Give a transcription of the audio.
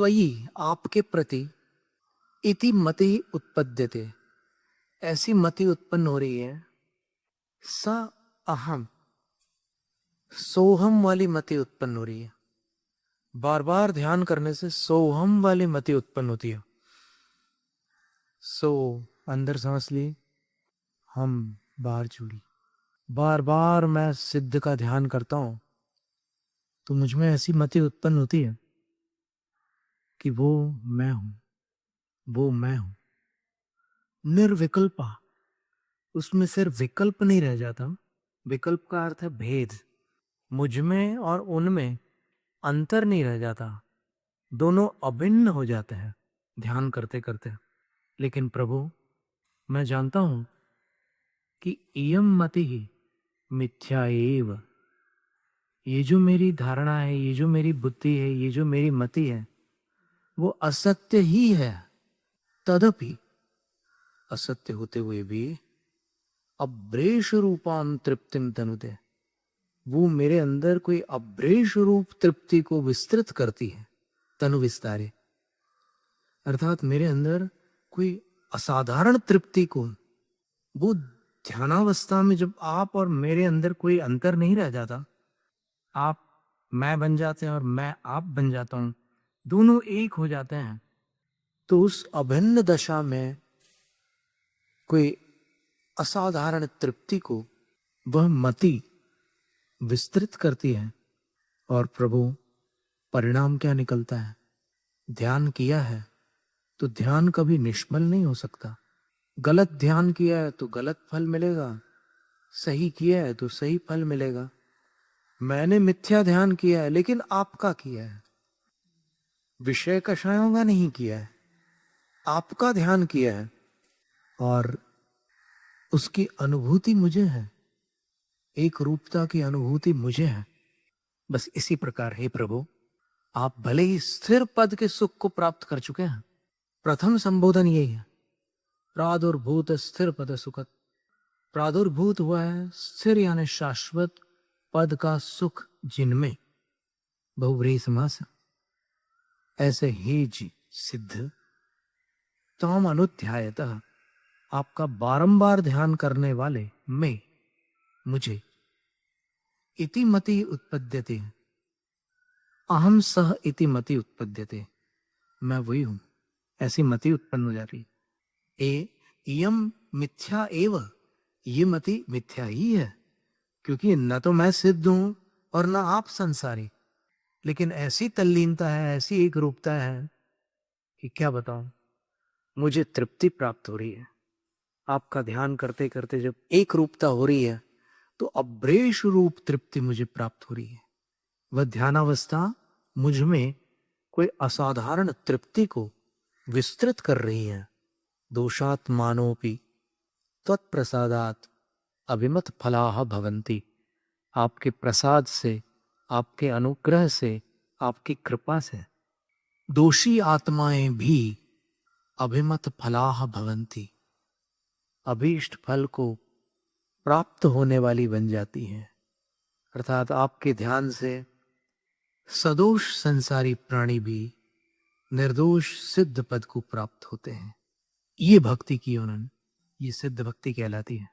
त्वयि आपके प्रति इति मति उत्पद्यते, ऐसी मति उत्पन्न हो रही है। स अहम, सोहम वाली मति उत्पन्न हो रही है। बार बार ध्यान करने से सोहम वाली मति उत्पन्न होती है। सो अंदर सांस ली, हम बाहर छोड़ी। बार बार मैं सिद्ध का ध्यान करता हूं तो मुझ में ऐसी मति उत्पन्न होती है कि वो मैं हूं, वो मैं हूं। निर्विकल्पा, उसमें सिर्फ विकल्प नहीं रह जाता। विकल्प का अर्थ है भेद। मुझ में और उनमें अंतर नहीं रह जाता, दोनों अभिन्न हो जाते हैं ध्यान करते करते। लेकिन प्रभु, मैं जानता हूं कि इयम मति ही मिथ्या एव। ये जो मेरी धारणा है, ये जो मेरी बुद्धि है, ये जो मेरी मति है, वो असत्य ही है। तदपि, असत्य होते हुए भी, अब्रेश रूपां तृप्तिम तनुते, वो मेरे अंदर कोई अब्रेश रूप तृप्ति को विस्तृत करती है। तनु विस्तारे, अर्थात मेरे अंदर कोई असाधारण तृप्ति को, वो ध्यानावस्था में जब आप और मेरे अंदर कोई अंतर नहीं रह जाता, आप मैं बन जाते हैं और मैं आप बन जाता हूं, दोनों एक हो जाते हैं, तो उस अभिन्न दशा में कोई असाधारण तृप्ति को वह मति विस्तृत करती है। और प्रभु, परिणाम क्या निकलता है? ध्यान किया है तो ध्यान कभी निष्फल नहीं हो सकता। गलत ध्यान किया है तो गलत फल मिलेगा, सही किया है तो सही फल मिलेगा। मैंने मिथ्या ध्यान किया है, लेकिन आपका किया है, विषय कषायों का नहीं किया है, आपका ध्यान किया है, और उसकी अनुभूति मुझे है, एक रूपता की अनुभूति मुझे है। बस इसी प्रकार हे प्रभु, आप भले ही स्थिर पद के सुख को प्राप्त कर चुके हैं। प्रथम संबोधन यही है, प्रादुर्भूत स्थिर पद सुखत। प्रादुर्भूत हुआ है स्थिर यानी शाश्वत पद का सुख जिनमें, बहुव्रीहि समास है। ऐसे ही जी सिद्ध ताम अनुध्यायतः, आपका बारंबार ध्यान करने वाले में मुझे इति मति उत्पद्यते, अहम सह इति मति उत्पद्यते, मैं वही हूं, ऐसी मति उत्पन्न हो जाती है। इयम मिथ्या एव, ये मति मिथ्या ही है, क्योंकि न तो मैं सिद्ध हूं और न आप संसारी। लेकिन ऐसी तल्लीनता है, ऐसी एक रूपता है कि क्या बताऊं, मुझे तृप्ति प्राप्त हो रही है। आपका ध्यान करते करते जब एक रूपता हो रही है तो अब्रेश रूप तृप्ति मुझे प्राप्त हो रही है। वह ध्यानावस्था मुझ में कोई असाधारण तृप्ति को विस्तृत कर रही है। दोषात् मानोपि त्वत्प्रसादात् अभिमत फलाः भवन्ति, आपके प्रसाद से, आपके अनुग्रह से, आपकी कृपा से दोषी आत्माएं भी अभिमत फलाः भवन्ति, अभीष्ट फल को प्राप्त होने वाली बन जाती हैं। अर्थात आपके ध्यान से सदोष संसारी प्राणी भी निर्दोष सिद्ध पद को प्राप्त होते हैं। ये भक्ति की उन्होंने, ये सिद्ध भक्ति कहलाती है।